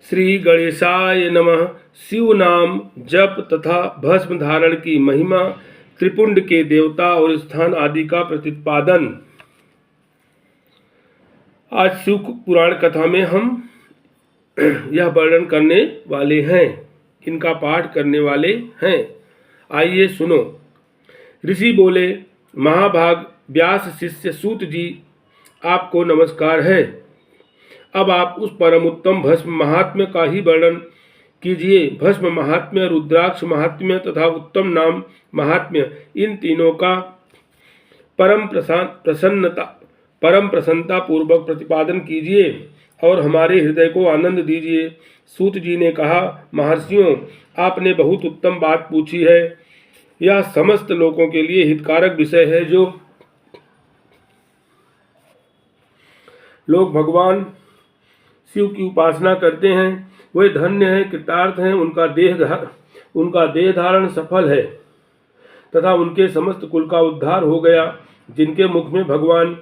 श्री गणेशाय नमः। शिव नाम जप तथा भस्म धारण की महिमा, त्रिपुंड के देवता और स्थान आदि का प्रतिपादन। आज शिव पुराण कथा में हम यह वर्णन करने वाले हैं, इनका पाठ करने वाले हैं। आइए सुनो। ऋषि बोले, महाभाग व्यास शिष्य सूत जी, आपको नमस्कार है। अब आप उस परम उत्तम भस्म महात्म्य का ही वर्णन कीजिए। भस्म महात्म्य, रुद्राक्ष महात्म्य तथा उत्तम नाम महात्म्य, इन तीनों का परम प्रसन्नता पूर्वक प्रतिपादन कीजिए और हमारे हृदय को आनंद दीजिए। सूत जी ने कहा, महर्षियों, आपने बहुत उत्तम बात पूछी है। यह समस्त लोगों के लिए हितकारक विषय है। जो लोग भगवान शिव की उपासना करते हैं वे धन्य हैं, कृतार्थ हैं। उनका देह धारण सफल है तथा उनके समस्त कुल का उद्धार हो गया। जिनके मुख में भगवान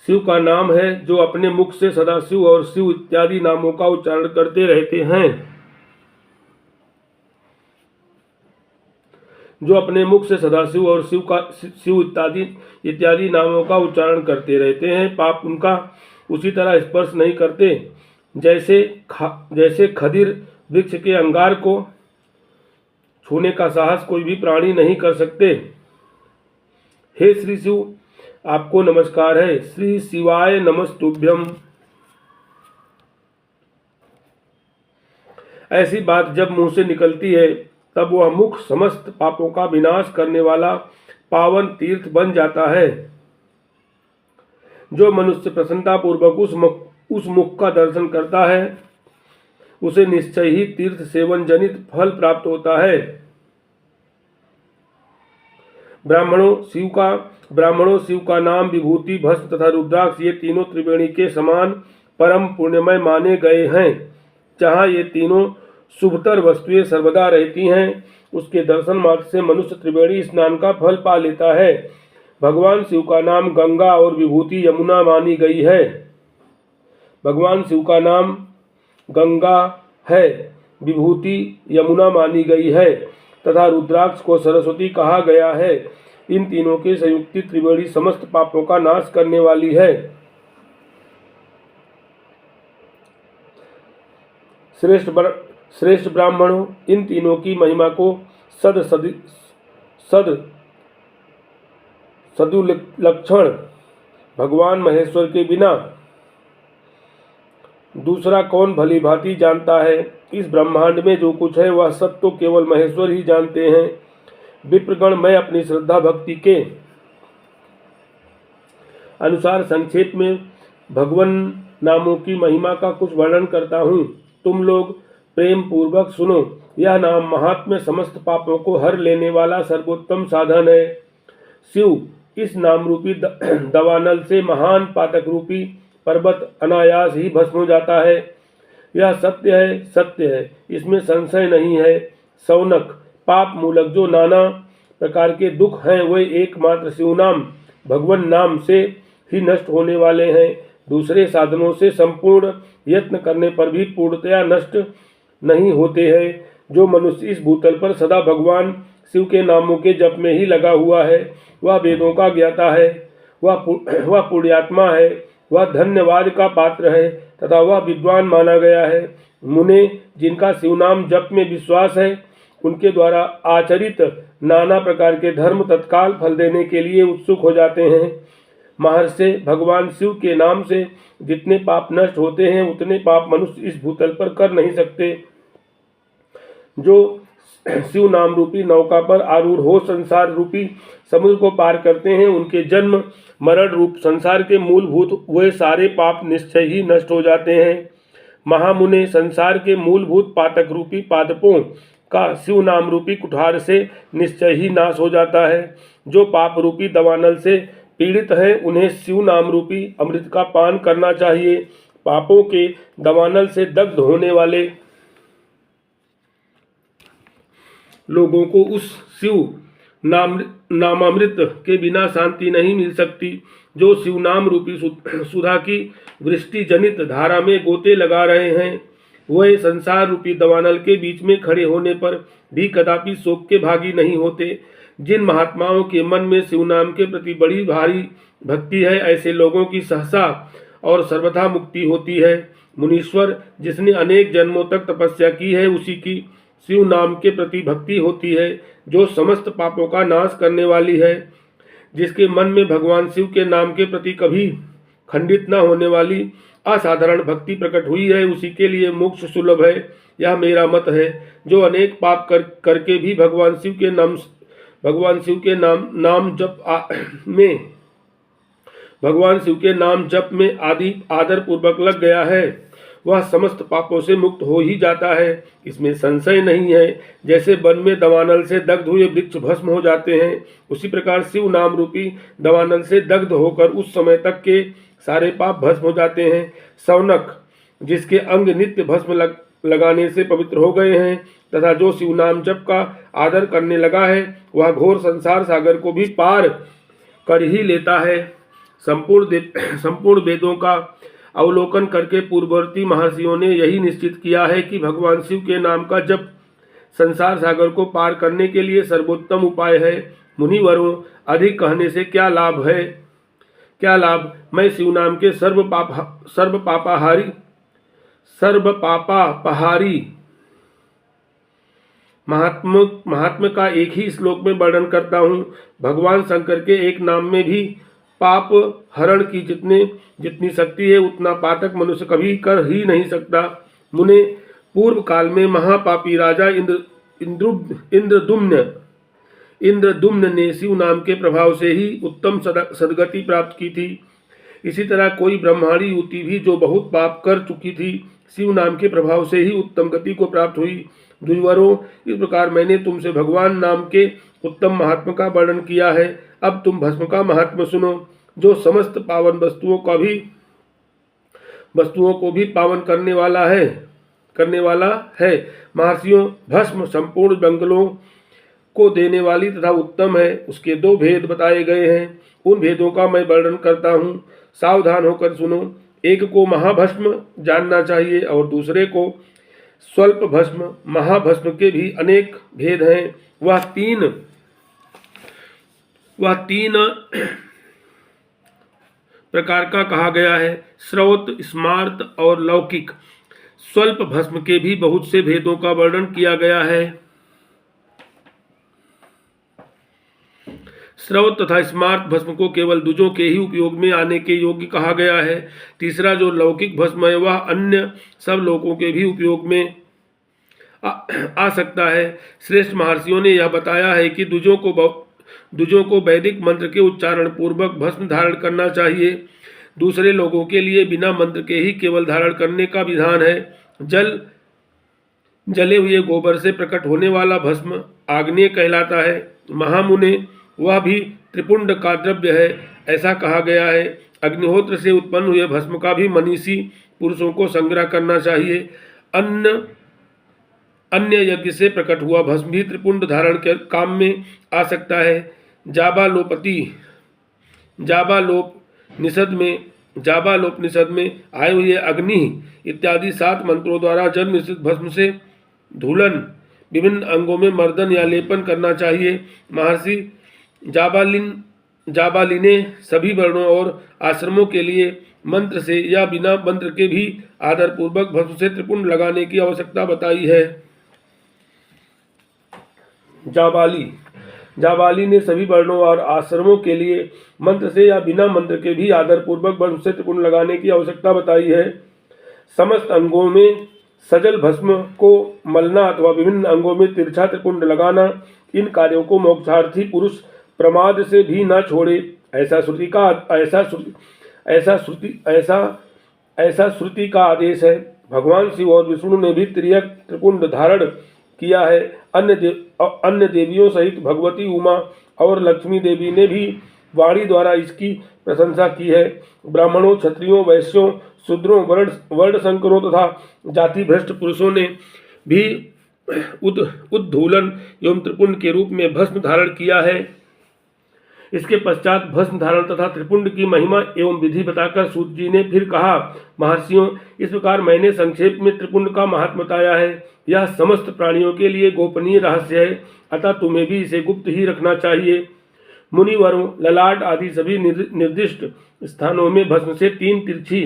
शिव का नाम है, जो अपने मुख से सदाशिव और शिव इत्यादि नामों का उच्चारण करते रहते हैं, जो अपने मुख से सदाशिव और शिव इत्यादि नामों का उच्चारण करते रहते हैं, पाप उनका उसी तरह स्पर्श नहीं करते जैसे खदिर वृक्ष के अंगार को छूने का साहस कोई भी प्राणी नहीं कर सकते। हे श्री शिव, आपको नमस्कार है। श्री शिवाय नमस्तुभ्यम। ऐसी बात जब मुंह से निकलती है तब वह मुख समस्त पापों का विनाश करने वाला पावन तीर्थ बन जाता है। जो मनुष्य प्रसन्नता पूर्वक उस मुख का दर्शन करता है उसे निश्चय ही तीर्थ सेवन जनित फल प्राप्त होता है। ब्राह्मणों शिव का नाम, विभूति, भस्म तथा रुद्राक्ष, ये तीनों त्रिवेणी के समान परम पुण्यमय माने गए हैं। जहाँ ये तीनों शुभतर वस्तुएं सर्वदा रहती हैं, उसके दर्शन मात्र से मनुष्य त्रिवेणी स्नान का फल पा लेता है। भगवान शिव का नाम गंगा और विभूति यमुना मानी गई है। भगवान शिव का नाम गंगा है, विभूति यमुना मानी गई है तथा रुद्राक्ष को सरस्वती कहा गया है। इन तीनों के संयुक्त त्रिवेणी समस्त पापों का नाश करने वाली है। श्रेष्ठ ब्राह्मणों, इन तीनों की महिमा को सदुलक्षण भगवान महेश्वर के बिना दूसरा कौन भली भांति जानता है। इस ब्रह्मांड में जो कुछ है वह सब तो केवल महेश्वर ही जानते हैं। विप्रगण, मैं अपनी श्रद्धा भक्ति के अनुसार संक्षेप में भगवान नामों की महिमा का कुछ वर्णन करता हूँ। तुम लोग प्रेम पूर्वक सुनो। यह नाम महात्म्य समस्त पापों को हर लेने वाला सर्वोत्तम साधन है। शिव इस नाम रूपी दवानल से महान पातक रूपी पर्वत अनायास ही भस्म हो जाता है। यह सत्य है, इसमें संशय नहीं है। शौनक, पाप मूलक जो नाना प्रकार के दुख हैं वे एकमात्र शिव नाम भगवान नाम से ही नष्ट होने वाले हैं। दूसरे साधनों से संपूर्ण यत्न करने पर भी पूर्णतया नष्ट नहीं होते हैं। जो मनुष्य इस भूतल पर सदा भगवान शिव के नामों के जप में ही लगा हुआ है वह वेदों का ज्ञाता है, वह पुण्यात्मा है, वह धन्यवाद का पात्र है तथा वह विद्वान माना गया है। मुने, जिनका शिव नाम जप में विश्वास है, उनके द्वारा आचरित नाना प्रकार के धर्म तत्काल फल देने के लिए उत्सुक हो जाते हैं। महर्षि, भगवान शिव के नाम से जितने पाप नष्ट होते हैं उतने पाप मनुष्य इस भूतल पर कर नहीं सकते। जो शिव नाम रूपी नौका पर आरूढ़ हो संसार रूपी समुद्र को पार करते हैं, उनके जन्म मरण रूप संसार के मूलभूत वे सारे पाप निश्चय ही नष्ट हो जाते हैं। महामुने, संसार के मूलभूत पातक रूपी पादपों का शिव नाम रूपी कुठार से निश्चय ही नाश हो जाता है। जो पाप रूपी दवानल से पीड़ित हैं उन्हें शिव नाम रूपी अमृत का पान करना चाहिए। पापों के दवानल से दग्ध होने वाले लोगों को उस शिव नामामृत के बिना शांति नहीं मिल सकती। जो शिवनाम रूपी सुधा की वृष्टि जनित धारा में गोते लगा रहे हैं, वह संसार रूपी दवानल के बीच में खड़े होने पर भी कदापि शोक के भागी नहीं होते। जिन महात्माओं के मन में शिवनाम के प्रति बड़ी भारी भक्ति है, ऐसे लोगों की सहसा और सर्वथा मुक्ति होती है। मुनीश्वर जिसने अनेक जन्मों तक तपस्या की है, उसी की शिव नाम के प्रति भक्ति होती है, जो समस्त पापों का नाश करने वाली है। जिसके मन में भगवान शिव के नाम के प्रति कभी खंडित न होने वाली असाधारण भक्ति प्रकट हुई है, उसी के लिए मोक्ष सुलभ है, यह मेरा मत है। जो अनेक पाप करके भी भगवान शिव के नाम जप में आदि आदर पूर्वक लग गया है, वह समस्त पापों से मुक्त हो ही जाता है, इसमें संशय नहीं है। जैसे वन में दवानल से दग्ध हुए वृक्ष भस्म हो जाते हैं, उसी प्रकार शिव नाम रूपी दवानल से दग्ध होकर उस समय तक के सारे पाप भस्म हो जाते हैं। सौनक जिसके अंग नित्य भस्म लगाने से पवित्र हो गए हैं तथा जो शिव नाम जप का आदर करने लगा है, वह घोर संसार सागर को भी पार कर ही लेता है। संपूर्ण वेदों का अवलोकन करके पूर्ववर्ती महर्षियों ने यही निश्चित किया है कि भगवान शिव के नाम का जप संसार सागर को पार करने के लिए सर्वोत्तम उपाय है। मुनिवरों, अधिक कहने से क्या लाभ है? क्या लाभ? मैं शिव नाम के सर्वपापापहारी महात्म का एक ही श्लोक में वर्णन करता हूँ। भगवान शंकर के एक नाम में भी पाप हरण की जितनी शक्ति है, उतना पातक मनुष्य कभी कर ही नहीं सकता। मुने, पूर्व काल में महापापी राजा इंद्रदुम्न ने शिव नाम के प्रभाव से ही उत्तम सदगति प्राप्त की थी। इसी तरह कोई ब्रह्माणी युवती भी जो बहुत पाप कर चुकी थी, शिव नाम के प्रभाव से ही उत्तम गति को प्राप्त हुई। द्विजवरों, इस प्रकार मैंने तुमसे भगवान नाम के उत्तम महात्मा का वर्णन किया है। अब तुम भस्म का महात्मा सुनो, जो समस्त पावन वस्तुओं को भी पावन करने वाला है। महर्षियों, भस्म संपूर्ण मंगलों को देने वाली तथा उत्तम है। उसके 2 भेद बताए गए हैं, उन भेदों का मैं वर्णन करता हूँ, सावधान होकर सुनो। एक को महाभस्म जानना चाहिए और दूसरे को स्वल्प भस्म। महाभस्म के भी अनेक भेद हैं। वह तीन प्रकार का कहा गया है, श्रौत, स्मार्त और लौकिक। स्वल्प भस्म के भी बहुत से भेदों का वर्णन किया गया है। श्रौत तथा स्मार्त भस्म को केवल द्विजों के ही उपयोग में आने के योग्य कहा गया है। तीसरा जो लौकिक भस्म है, वह अन्य सब लोगों के भी उपयोग में आ सकता है। श्रेष्ठ महर्षियों ने यह बताया है कि द्विजों को वैदिक मंत्र के उच्चारण पूर्वक भस्म धारण करना चाहिए। दूसरे लोगों के लिए बिना मंत्र के ही केवल धारण करने का विधान है। जले हुए गोबर से प्रकट होने वाला भस्म आग्नेय कहलाता है। महामुने, वह भी त्रिपुंड का द्रव्य है, ऐसा कहा गया है। अग्निहोत्र से उत्पन्न हुए भस्म का भी मनीषी पुरुषों को संग्रह करना चाहिए। अन्य यज्ञ से प्रकट हुआ भस्म भी त्रिपुंड धारण के काम में आ सकता है। जाबालोपनिषद में आए हुए अग्नि इत्यादि 7 मंत्रों द्वारा जल मिश्रित भस्म से धूलन, विभिन्न अंगों में मर्दन या लेपन करना चाहिए। महर्षि जाबालिने सभी वर्णों और आश्रमों के लिए मंत्र से या बिना मंत्र के भी आदर पूर्वक भस्म से त्रिपुंड लगाने की आवश्यकता बताई है। जाबाली ने सभी वर्णों और आश्रमों के लिए मंत्र से या बिना मंत्र के भी आदर पूर्वक भस्म से त्रिपुंड लगाने की आवश्यकता बताई है। समस्त अंगों में सजल भस्म को मलना अथवा विभिन्न अंगों में तिरछा त्रिपुंड लगाना, इन कार्यों को मोक्षार्थी पुरुष प्रमाद से भी न छोड़े, ऐसा श्रुति का आदेश है। भगवान शिव और विष्णु ने भी त्रियक त्रिपुंड धारण किया है। अन्य देवियों सहित भगवती उमा और लक्ष्मी देवी ने भी वाणी द्वारा इसकी प्रशंसा की है। ब्राह्मणों, क्षत्रियों, वैश्यों, शूद्रों, वर्ण संकरों तथा जाति भ्रष्ट पुरुषों ने भी उद्धूलन एवं त्रिपुंड के रूप में भस्म धारण किया है। इसके पश्चात भस्म धारण तथा त्रिपुंड की महिमा एवं विधि बताकर सूत जी ने फिर कहा, महर्षियों, इस प्रकार मैंने संक्षेप में त्रिपुंड का महात्म्य बताया है। यह समस्त प्राणियों के लिए गोपनीय रहस्य है, अतः तुम्हें भी इसे गुप्त ही रखना चाहिए। मुनिवरों, ललाट आदि सभी निर्दिष्ट स्थानों में भस्म से 3 तिरछी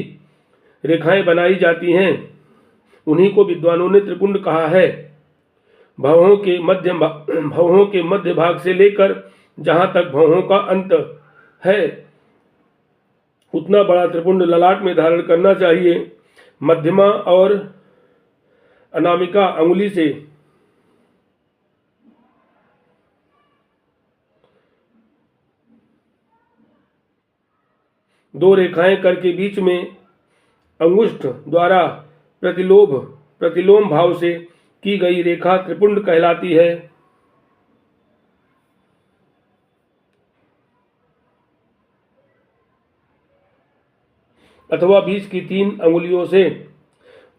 रेखाएं बनाई जाती हैं। उन्हीं को विद्वानों ने त्रिपुंड कहा है। भवों के मध्य भाग से लेकर जहां तक भवों का अंत है उतना बड़ा त्रिपुंड ललाट में धारण करना चाहिए। मध्यमा और अनामिका अंगुली से दो रेखाएं करके बीच में अंगुष्ठ द्वारा प्रतिलोम भाव से की गई रेखा त्रिपुंड कहलाती है। अथवा बीच की 3 अंगुलियों से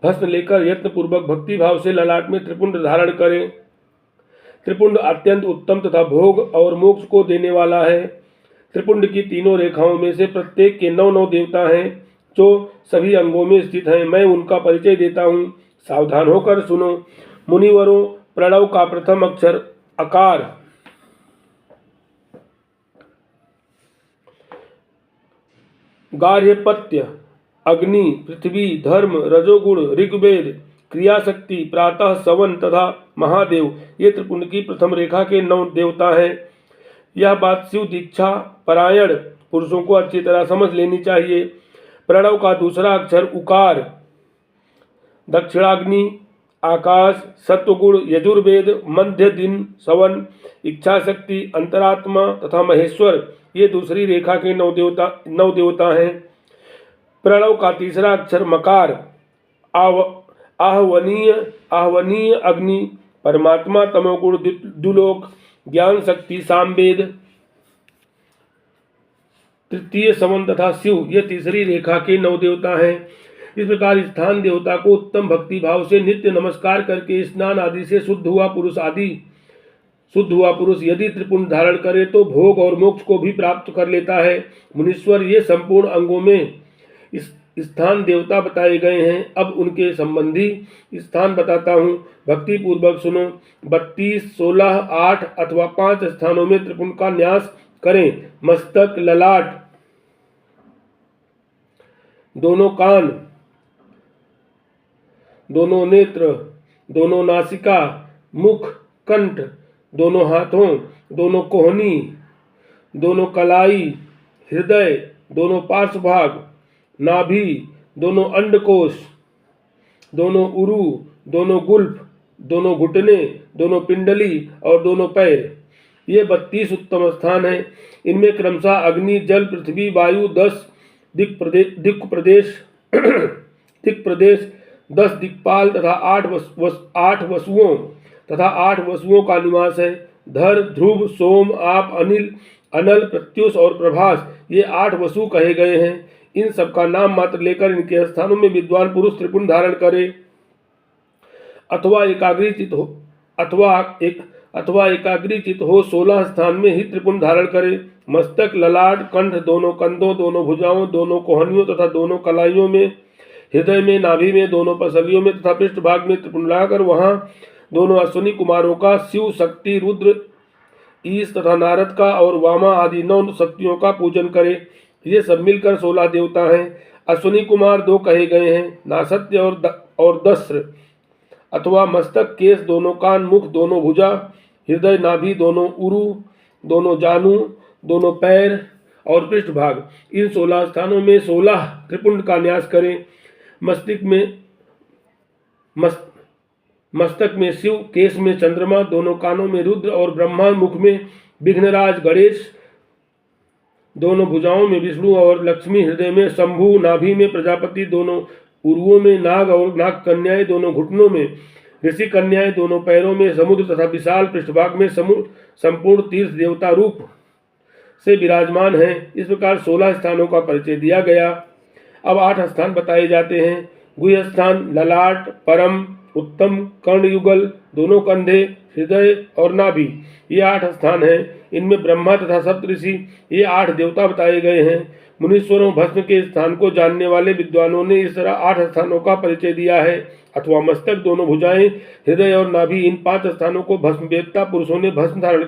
भस्म लेकर यत्न पूर्वक भक्ति भाव से ललाट में त्रिपुंड धारण करें। त्रिपुंड अत्यंत उत्तम तथा भोग और मोक्ष को देने वाला है। त्रिपुंड की 3 रेखाओं में से प्रत्येक के 9 देवता हैं जो सभी अंगों में स्थित हैं। मैं उनका परिचय देता हूँ, सावधान होकर सुनो। मुनिवरों, प्रणव का प्रथम अक्षर अकार गार्हपत्य, अग्नि, पृथ्वी, धर्म, रजोगुण, ऋग्वेद, क्रियाशक्ति, प्रातः, सवन तथा महादेव ये त्रिपुंड की प्रथम रेखा के 9 देवता हैं। यह बात शिव दीक्षा परायण पुरुषों को अच्छी तरह समझ लेनी चाहिए। प्रणव का दूसरा अक्षर उकार दक्षिणाग्नि, आकाश, सत्वगुण, यजुर्वेद, मध्य दिन, सवन, इच्छा शक्ति, अंतरात्मा तथा महेश्वर ये दूसरी रेखा के 9 देवता हैं। प्रणव का तीसरा अक्षर मकार आहवनीय अग्नि, परमात्मा, तमोगुण, दुलोक, ज्ञान शक्ति, सामवेद, तृतीय सवन तथा शिव ये तीसरी रेखा के 9 देवता हैं। इस प्रकार स्थान देवता को उत्तम भक्ति भाव से नित्य नमस्कार करके स्नान आदि से शुद्ध हुआ पुरुष यदि त्रिपुंड धारण करे तो भोग और मोक्ष को भी प्राप्त कर लेता है। मुनीश्वर, ये संपूर्ण अंगों में स्थान देवता बताए गए हैं। अब उनके संबंधी स्थान बताता हूँ, भक्ति पूर्वक सुनो। 32, 16, 8 अथवा 5 स्थानों में त्रिपुंड का न्यास करें। मस्तक, ललाट, दोनों कान, दोनों नेत्र, दोनों नासिका, मुख, कंठ, दोनों हाथों, दोनों कोहनी, दोनों कलाई, हृदय, दोनों पार्श्वभाग, नाभि, दोनों अंडकोश, दोनों उरु, दोनों गुल्फ, दोनों घुटने, दोनों पिंडली और दोनों पैर ये 32 उत्तम स्थान हैं। इनमें क्रमशः अग्नि, जल, पृथ्वी, वायु, 10 दिक् प्रदेश 10 दिक्पाल तथा 8 वसुओं तथा 8 वसुओं का निवास है। धर, ध्रुव, सोम, आप, अनिल, अनल, प्रत्युष और प्रभास ये 8 वसु कहे गए हैं। इन सब का नाम मात्र लेकर इनके स्थानों में विद्वान पुरुष त्रिपुंड धारण करे अथवा एकाग्रीचित हो 16 स्थान में ही त्रिपुंड धारण करे। मस्तक, ललाट, कंठ, दोनों कंधों, दोनों भुजाओं, दोनों कोहनियों तथा दोनों कलाइयों में, हृदय में, नाभि में, दोनों पसलियों में तथा पृष्ठ भाग में त्रिपुंड लगाकर वहां दोनों अश्विनी कुमारों का, शिव, शक्ति, रुद्र, ईश तथा नारद का और वामा आदि 9 शक्तियों का पूजन करे। ये सब मिलकर 16 देवता हैं। अश्विनी कुमार 2 कहे गए हैं, नासत्य और दस्र अथवा मस्तक, केश, दोनों कान, मुख, दोनों भुजा, हृदय, नाभि, दोनों उरु, दोनों जानु, दोनों पैर और पृष्ठ भाग इन 16 स्थानों में 16 त्रिपुंड का न्यास करें। मस्तक में शिव, केश में चंद्रमा, दोनों कानों में रुद्र और ब्रह्मा, मुख में विघ्नराज गणेश, दोनों भुजाओं में विष्णु और लक्ष्मी, हृदय में शंभु, नाभि में प्रजापति, दोनों उरुओं में नाग और नाग कन्याएं, दोनों घुटनों में ऋषि कन्याएं, दोनों पैरों में समुद्र तथा विशाल पृष्ठभाग में संपूर्ण तीर्थ देवता रूप से विराजमान हैं। इस प्रकार 16 स्थानों का परिचय दिया गया। अब 8 स्थान बताए जाते हैं। गुह्य स्थान, ललाट, परम, उत्तम, कर्णयुगल, दोनों कंधे, हृदय और नाभि, ये 8 स्थान हैं। इनमें ब्रह्मा तथा सप्तऋषि, ये 8 देवता बताए गए हैं। मुनीश्वरों भस्म के स्थान को जानने वाले विद्वानों ने इस तरह 8 स्थानों का परिचय दिया है। अथवा मस्तक, दोनों भुजाएं, हृदय और नाभि, इन 5 स्थानों को भस्म वेदता पुरुषों ने भस्म धारण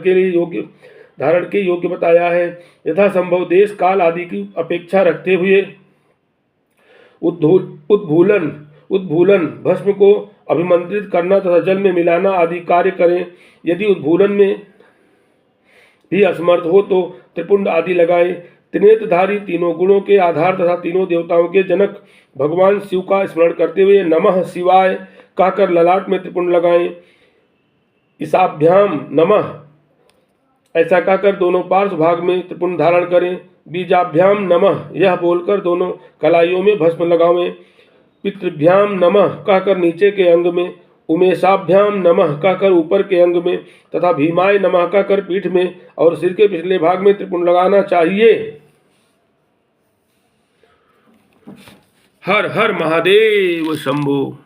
के योग्य बताया है। यथा संभव देश काल आदि की अपेक्षा रखते हुए उद्भूलन भस्म को अभिमंत्रित करना तथा जल में मिलाना आदि कार्य करें। यदि उद्भूलन में भी असमर्थ हो तो त्रिपुंड आदि लगाएं। त्रिनेत्रधारी, तीनों गुणों के आधार तथा तीनों देवताओं के जनक भगवान शिव का स्मरण करते हुए नमः शिवाय कहकर ललाट में त्रिपुंड लगाएं। ईशाभ्याम नमः ऐसा कहकर दोनों पार्श्व भाग में त्रिपुंड धारण करें। बीजाभ्याम नमः यह बोलकर दोनों कलाइयों में भस्म लगावें। पितृभ्याम नमः कहकर नीचे के अंग में, उमेशाभ्याम नमः कहकर ऊपर के अंग में तथा भीमाय नमः कहकर पीठ में और सिर के पिछले भाग में त्रिपुंड लगाना चाहिए। हर हर महादेव शंभो।